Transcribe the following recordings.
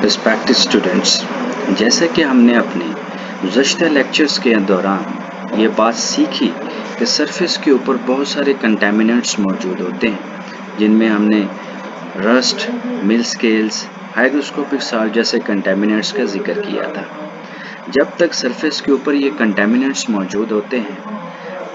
Respected students, जैसा कि हमने अपने गुज़श्ता लेक्चर्स के दौरान ये बात सीखी कि सरफेस के ऊपर बहुत सारे कंटेमिनेंट्स मौजूद होते हैं, जिनमें हमने रस्ट, मिल स्केल्स, हाइग्रोस्कोपिक साल्ट जैसे कंटेमिनेंट्स का जिक्र किया था। जब तक सरफेस के ऊपर ये कंटेमिनेंट्स मौजूद होते हैं,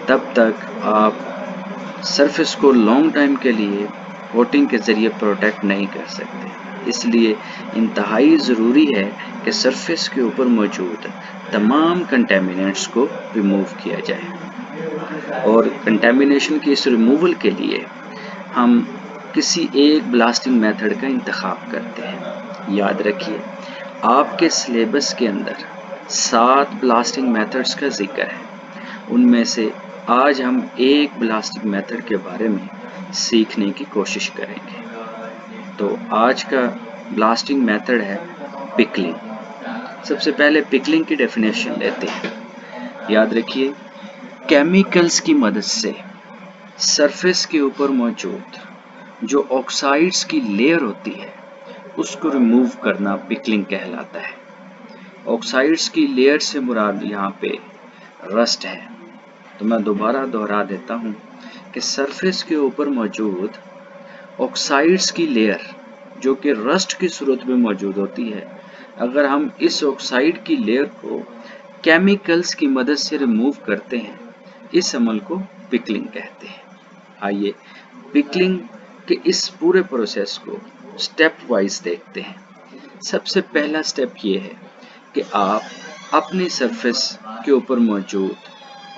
तब तक आप सरफेस को लॉन्ग टाइम के लिए कोटिंग के ज़रिए प्रोटेक्ट नहीं कर सकते। इसलिए इंतहाई ज़रूरी है कि सरफेस के ऊपर मौजूद तमाम कंटेमिनेंट्स को रिमूव किया जाए। और कंटेमिनेशन के इस रिमूवल के लिए हम किसी एक ब्लास्टिंग मेथड का इंतखाब करते हैं। याद रखिए, आपके सिलेबस के अंदर 7 ब्लास्टिंग मेथड्स का जिक्र है। उनमें से आज हम एक ब्लास्टिंग मेथड के बारे में सीखने की कोशिश करेंगे। तो आज का ब्लास्टिंग मेथड है पिकलिंग। सबसे पहले पिकलिंग की डेफिनेशन लेते हैं। याद रखिए, केमिकल्स की मदद से सरफेस के ऊपर मौजूद जो ऑक्साइड्स की लेयर होती है, उसको रिमूव करना पिकलिंग कहलाता है। ऑक्साइड्स की लेयर से मुराद यहाँ पे रस्ट है। तो मैं दोबारा दोहरा देता हूँ कि सरफेस के ऊपर मौजूद ऑक्साइड्स की लेयर जो कि रस्ट की सूरत में मौजूद होती है, अगर हम इस ऑक्साइड की लेयर को केमिकल्स की मदद से रिमूव करते हैं, इस अमल को पिकलिंग कहते हैं। आइए पिकलिंग के इस पूरे प्रोसेस को स्टेप वाइज देखते हैं। सबसे पहला स्टेप ये है कि आप अपनी सरफेस के ऊपर मौजूद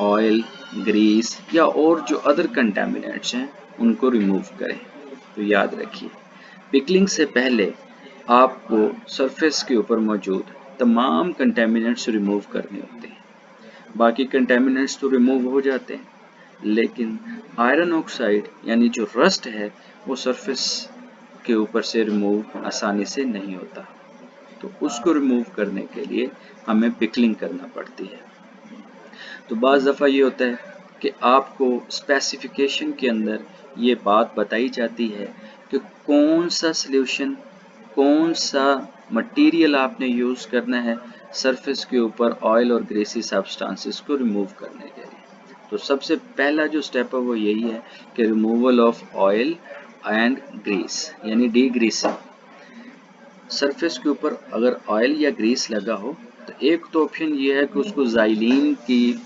ऑयल, ग्रीस या और जो अदर कंटेमिनेंट्स हैं, उनको रिमूव करें। तो याद रखिए, पिकलिंग से पहले आपको सरफेस के ऊपर मौजूद तमाम कंटेमिनेंट्स रिमूव करने होते हैं। बाकी कंटेमिनेंट्स तो रिमूव हो जाते हैं, लेकिन आयरन ऑक्साइड यानी जो रस्ट है, वो सरफेस के ऊपर से रिमूव आसानी से नहीं होता। तो उसको रिमूव करने के लिए हमें पिकलिंग करना पड़ती है। तो बाज़ दफ़ा ये होता है कि आपको स्पेसिफिकेशन के अंदर ये बात बताई जाती है कि कौन सा सॉल्यूशन, कौन सा मटेरियल आपने यूज़ करना है सरफेस के ऊपर ऑयल और ग्रेसी सब्सटेंसेस को रिमूव करने के लिए। तो सबसे पहला जो स्टेप है वो यही है कि removal of oil and grease यानी डी ग्रीसिंग। सरफेस के ऊपर अगर ऑयल या ग्रीस लगा हो तो एक तो ऑप्शन ये है कि उसको ज़ाइलीन की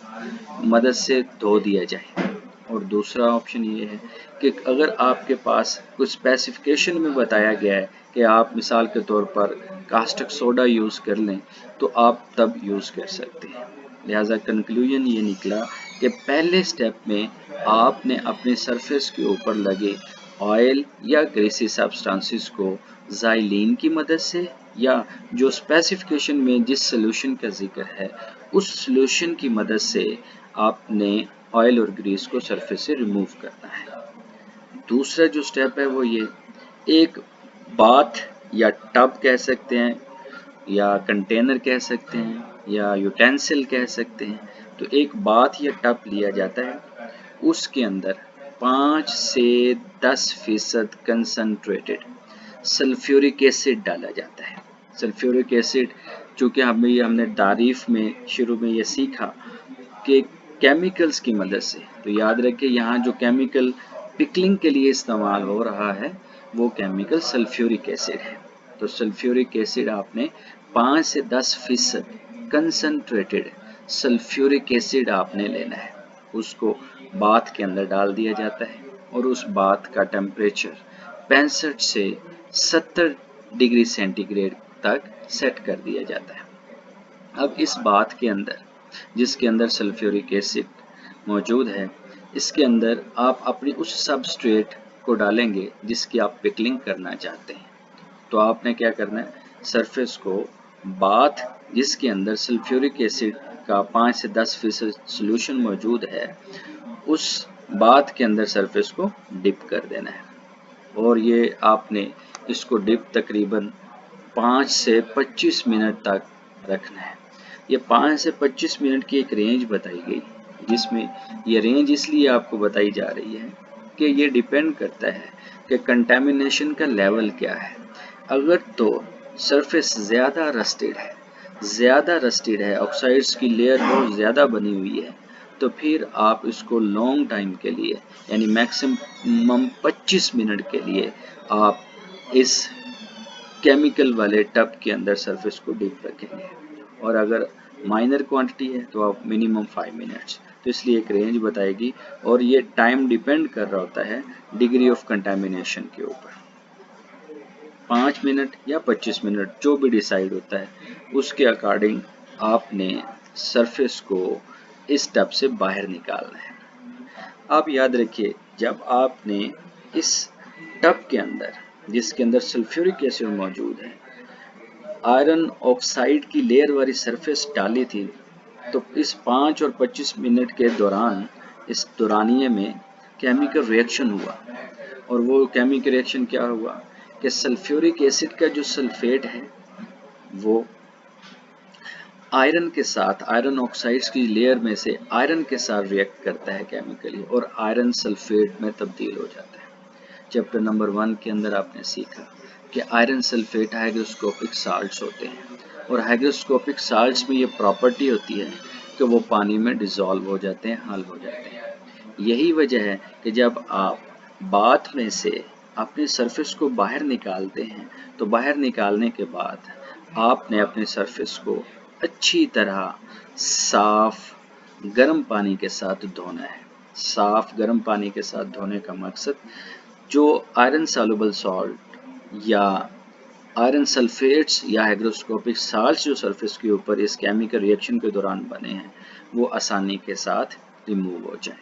मदद से धो दिया जाए, और दूसरा ऑप्शन ये है कि अगर आपके पास कुछ स्पेसिफिकेशन में बताया गया है कि आप मिसाल के तौर पर कास्टिक सोडा यूज़ कर लें, तो आप तब यूज़ कर सकते हैं। लिहाजा कंक्लूजन ये निकला कि पहले स्टेप में आपने अपने सरफेस के ऊपर लगे ऑयल या ग्रेसी सब्सटेंसेस को ज़ाइलीन की मदद से या जो स्पेसिफिकेशन में जिस सॉल्यूशन का जिक्र है, उस सॉल्यूशन की मदद से आपने ऑयल और ग्रीस को सरफेस से रिमूव करना है। दूसरा जो स्टेप है वो ये, एक बाथ या टब कह सकते हैं या कंटेनर कह सकते हैं या यूटेंसिल कह सकते हैं। तो एक बाथ या टब लिया जाता है, उसके अंदर 5 से 10% कंसनट्रेटेड सल्फ्यूरिक एसिड डाला जाता है। सल्फ्यूरिक एसिड चूँकि हमने तारीफ में शुरू में ये सीखा कि केमिकल्स की मदद से, तो याद रखिए यहाँ जो केमिकल पिकलिंग के लिए इस्तेमाल हो रहा है वो केमिकल सल्फ्यूरिक एसिड है। तो सल्फ्यूरिक एसिड आपने 5 से 10% कंसनट्रेटेड सल्फ्यूरिक एसिड आपने लेना है, उसको बाथ के अंदर डाल दिया जाता है और उस बाथ का टेम्परेचर 65 से 70 डिग्री सेंटीग्रेड तक सेट कर दिया जाता है। अब इस बाथ के अंदर, जिसके अंदर सल्फ्यूरिक एसिड मौजूद है, इसके अंदर आप अपनी उस सबस्ट्रेट को डालेंगे जिसकी आप पिकलिंग करना चाहते हैं। तो आपने क्या करना है, सरफेस को बाथ जिसके अंदर सल्फ्यूरिक एसिड का 5 से 10% सॉल्यूशन मौजूद है, उस बाथ के अंदर सरफेस को डिप कर देना है। और ये आपने इसको डिप तकरीबन 5 से 25 मिनट तक रखना है। ये 5 से 25 मिनट की एक रेंज बताई गई, जिसमें ये रेंज इसलिए आपको बताई जा रही है कि ये डिपेंड करता है कि कंटेमिनेशन का लेवल क्या है। अगर तो सरफेस ज़्यादा रस्टेड है, ऑक्साइड्स की लेयर बहुत ज़्यादा बनी हुई है, तो फिर आप इसको लॉन्ग टाइम के लिए यानी मैक्सिमम 25 मिनट के लिए आप इस केमिकल वाले टब के अंदर सरफेस को डीप रखेंगे। और अगर माइनर क्वांटिटी है तो आप मिनिमम 5 मिनट्स, तो इसलिए एक रेंज बताएगी और ये टाइम डिपेंड कर रहा होता है डिग्री ऑफ कंटामिनेशन के ऊपर। 5 मिनट या 25 मिनट जो भी डिसाइड होता है उसके अकॉर्डिंग आपने सरफेस को इस टब से बाहर निकालना है। आप याद रखिए, जब आपने इस टब के अंदर जिसके अंदर सल्फ्यूरिक एसिड मौजूद है आयरन ऑक्साइड की लेयर वाली सरफेस डाली थी, तो इस 5 और 25 मिनट के दौरान इस दौरानिये में केमिकल रिएक्शन हुआ। और वो केमिकल रिएक्शन क्या हुआ कि सल्फ्यूरिक एसिड का जो सल्फेट है वो आयरन के साथ, आयरन ऑक्साइड्स की लेयर में से आयरन के साथ रिएक्ट करता है केमिकली और आयरन सल्फेट में तब्दील हो जाता है। चैप्टर नंबर 1 के अंदर आपने सीखा कि आयरन सल्फेट हाइग्रोस्कोपिक साल्ट्स होते हैं और हाइग्रोस्कोपिक साल्ट्स में ये प्रॉपर्टी होती है कि वो पानी में डिसॉल्व हो जाते हैं, हल हो जाते हैं। यही वजह है कि जब आप बाथ में से अपनी सरफेस को बाहर निकालते हैं तो बाहर निकालने के बाद आपने अपने सरफेस को अच्छी तरह साफ गर्म पानी के साथ धोना है। साफ गर्म पानी के साथ धोने का मकसद जो आयरन सॉल्युबल सॉल्ट या आयरन सल्फेट्स या हाइग्रोस्कोपिक साल्ट्स जो सरफेस के ऊपर इस केमिकल रिएक्शन के दौरान बने हैं वो आसानी के साथ रिमूव हो जाए।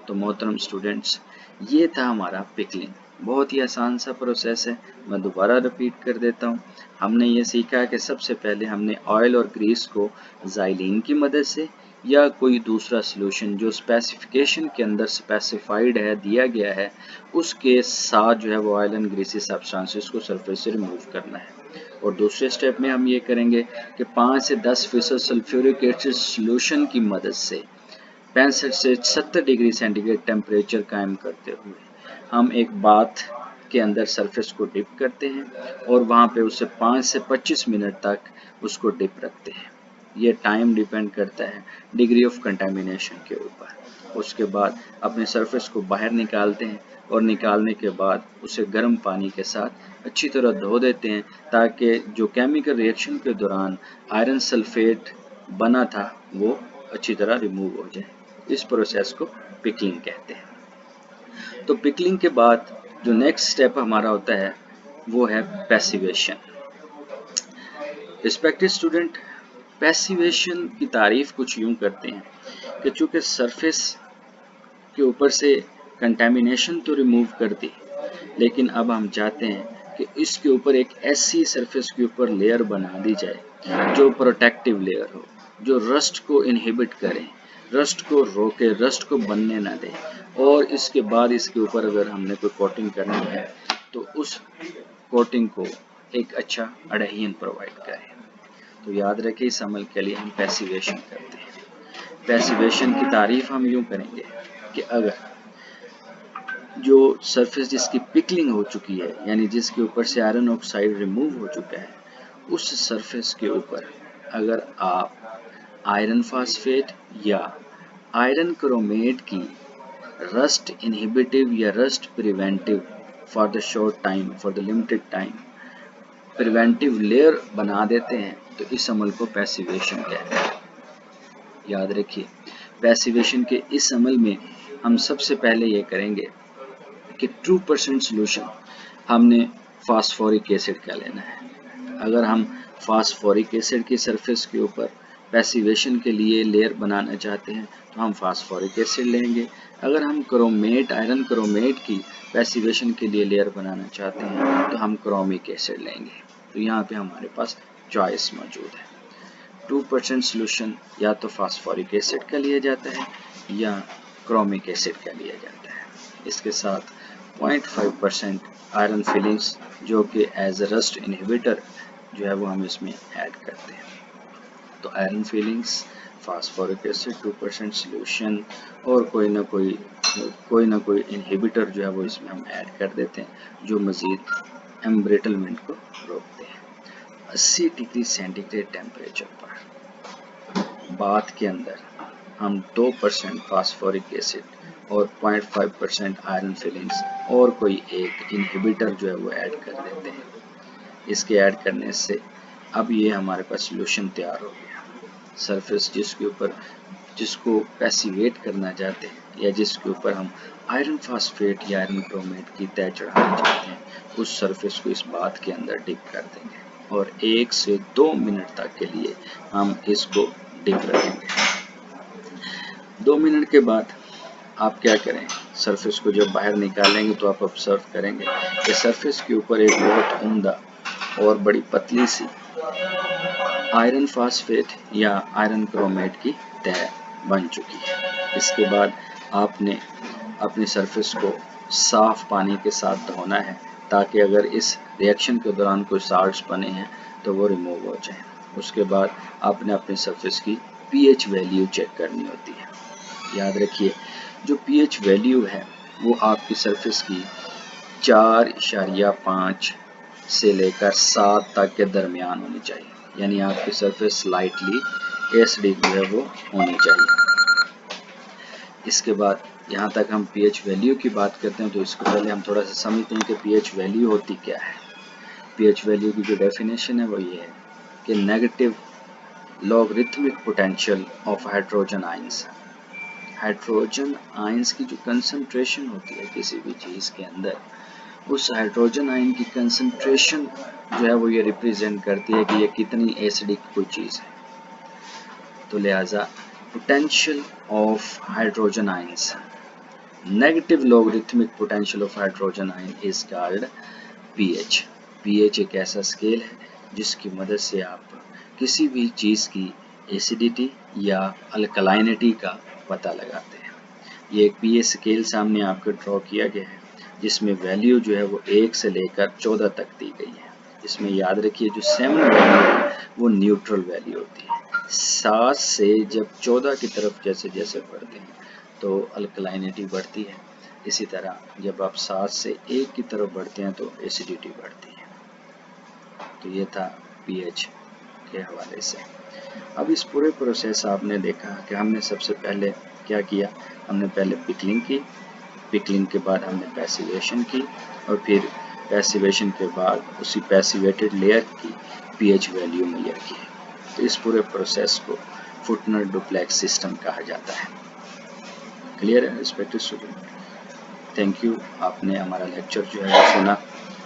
तो मोहतरम स्टूडेंट्स, ये था हमारा पिकलिंग। बहुत ही आसान सा प्रोसेस है, मैं दोबारा रिपीट कर देता हूँ। हमने ये सीखा कि सबसे पहले हमने ऑयल और ग्रीस को ज़ाइलिन की मदद से या कोई दूसरा सॉल्यूशन जो स्पेसिफिकेशन के अंदर स्पेसिफाइड है, दिया गया है, उसके साथ जो है वो ऑयल एंड ग्रीसी सब्सटेंसेस को सरफेस से रिमूव करना है। और दूसरे स्टेप में हम ये करेंगे कि 5 से 10% सल्फ्यूरिक एसिड सॉल्यूशन की मदद से 65 से 70 डिग्री सेंटीग्रेड टेम्परेचर कायम करते हुए हम एक बाथ के अंदर सरफेस को डिप करते हैं और वहाँ पे उसे 5 से 25 मिनट तक उसको डिप रखते हैं। ये टाइम डिपेंड करता है डिग्री ऑफ कंटामिनेशन के ऊपर। उसके बाद अपने सरफेस को बाहर निकालते हैं और निकालने के बाद उसे गर्म पानी के साथ अच्छी तरह धो देते हैं ताकि जो केमिकल रिएक्शन के दौरान आयरन सल्फेट बना था वो अच्छी तरह रिमूव हो जाए। इस प्रोसेस को पिकलिंग कहते हैं। तो पिकलिंग के बाद जो नेक्स्ट स्टेप हमारा होता है वो है पैसिवेशन। रिस्पेक्टेड स्टूडेंट, पैसिवेशन की तारीफ कुछ यूं करते हैं कि चूंकि सरफेस के ऊपर से कंटामिनेशन तो रिमूव कर दी, लेकिन अब हम चाहते हैं कि इसके ऊपर एक ऐसी सरफेस के ऊपर लेयर बना दी जाए जो प्रोटेक्टिव लेयर हो, जो रस्ट को इनहिबिट करे, रस्ट को रोके, रस्ट को बनने ना दे। और इसके बाद इसके ऊपर अगर हमने कोई कोटिंग करनी है तो उस कोटिंग को एक अच्छा अडहेशन प्रोवाइड करें। तो याद रखें, इस अमल के लिए हम पैसिवेशन करते हैं। पैसिवेशन की तारीफ हम यूं करेंगे कि अगर जो सरफेस जिसकी पिकलिंग हो चुकी है यानी जिसके ऊपर से आयरन ऑक्साइड रिमूव हो चुका है, उस सरफेस के ऊपर अगर आप आयरन फास्फेट या आयरन क्रोमेट की रस्ट इनहिबिटिव या rust preventive for the short time, for the limited time preventive layer बना देते हैं तो इस अमल को पैसिवेशन कहते हैं। याद रखिए, पैसिवेशन के इस अमल में हम सबसे पहले ये करेंगे कि 2% सॉल्यूशन हमने फास्फोरिक एसिड का लेना है। अगर हम फास्फोरिक एसिड की सरफेस के ऊपर पैसिवेशन के लिए लेयर बनाना चाहते हैं तो हम फास्फोरिक एसिड लेंगे। अगर हम क्रोमेट, आयरन क्रोमेट की पैसिवेशन के लिए लेयर बनाना चाहते हैं तो हम क्रोमिक एसिड लेंगे। तो यहाँ पे हमारे पास चॉइस मौजूद है। 2% सॉल्यूशन या तो फास्फोरिक एसिड का लिया जाता है या क्रोमिक एसिड का लिया जाता है। इसके साथ 0.5% आयरन फिलिंग्स जो कि एज अ रस्ट इनहिबिटर जो है वो हम इसमें ऐड करते हैं। तो iron filings, phosphoric acid, 2% solution और कोई ना कोई इनहिबिटर जो है वो इसमें हम ऐड कर देते हैं जो मज़ीद एम्ब्रिटलमेंट को रोकते हैं। 80 डिग्री सेंटीग्रेड टेम्परेचर पर बाथ के अंदर हम 2% फास्फोरिक एसिड और 0.5% आयरन फिलिंग्स और कोई एक इनहिबिटर जो है वो ऐड कर देते हैं। इसके ऐड करने से अब ये हमारे पास सोल्यूशन तैयार हो गया। सरफेस जिसको पैसिवेट करना चाहते हैं या जिसके ऊपर हम आयरन फास्फेट या आयरन क्रोमेट की तय चढ़ाना चाहते हैं, उस सरफेस को इस बाथ के अंदर डिप कर देंगे और 1 से 2 मिनट तक के लिए हम इसको डिप रखेंगे। 2 मिनट के बाद आप क्या करें, सरफेस को जब बाहर निकालेंगे तो आप ऑब्जर्व करेंगे कि सरफेस के ऊपर एक बहुत उम्दा और बड़ी पतली सी आयरन फास्फेट या आयरन क्रोमेट की तय बन चुकी है। इसके बाद आपने अपनी सरफेस को साफ पानी के साथ धोना है ताकि अगर इस रिएक्शन के दौरान कोई साल्ट्स बने हैं तो वो रिमूव हो जाए। उसके बाद आपने अपनी सरफेस की पीएच वैल्यू चेक करनी होती है। याद रखिए, जो पीएच वैल्यू है वो आपकी सरफेस की 4.5 से लेकर 7 तक के दरमियान होनी चाहिए, यानी आपकी सरफेस स्लाइटली एसिडिक जो है वो होनी चाहिए। इसके बाद यहाँ तक हम पीएच वैल्यू की बात करते हैं तो इसको पहले हम थोड़ा सा समझते हैं कि पीएच वैल्यू होती क्या है। पीएच वैल्यू की जो डेफिनेशन है वो ये है कि negative logarithmic potential of hydrogen ions. Hydrogen ions की जो कंसंट्रेशन होती है किसी भी चीज़ के अंदर, उस हाइड्रोजन आयन की कंसंट्रेशन जो है वो ये रिप्रेजेंट करती है कि ये कितनी एसिडिक कोई चीज़ है। तो लिहाजा potential of hydrogen ions, negative logarithmic potential of hydrogen ion is called pH. PH एक ऐसा स्केल है जिसकी मदद से आप किसी भी चीज़ की एसिडिटी या अल्कलाइनिटी का पता लगाते हैं। ये एक पीएच स्केल सामने आपको ड्रॉ किया गया है जिसमें वैल्यू जो है वो 1 से लेकर 14 तक दी गई है। इसमें याद रखिए जो 7 वैल्यू है वो न्यूट्रल वैल्यू होती है। 7 से जब 14 की तरफ जैसे जैसे बढ़ते हैं तो अल्कलाइनिटी बढ़ती है। इसी तरह जब आप 7 से 1 की तरफ बढ़ते हैं तो एसिडिटी बढ़ती है। तो ये था पीएच के हवाले से। अब इस पूरे प्रोसेस आपने देखा कि हमने सबसे पहले क्या किया, हमने पहले पिकलिंग की, पिकलिंग के बाद हमने पैसिवेशन की और फिर पैसिवेशन के बाद उसी पैसिवेटेड लेयर की पीएच वैल्यू मेजर की। तो इस पूरे प्रोसेस को फुटनर डुप्लेक्स सिस्टम कहा जाता है। क्लियर है रिस्पेक्टेड स्टूडेंट? थैंक यू, आपने हमारा लेक्चर जो है वो सुना।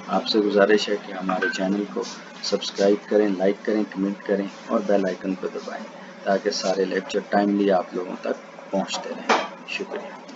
आपसे गुजारिश है कि हमारे चैनल को सब्सक्राइब करें, लाइक करें, कमेंट करें और बेल आइकन को दबाएं ताकि सारे लेक्चर टाइमली आप लोगों तक पहुंचते रहें। शुक्रिया।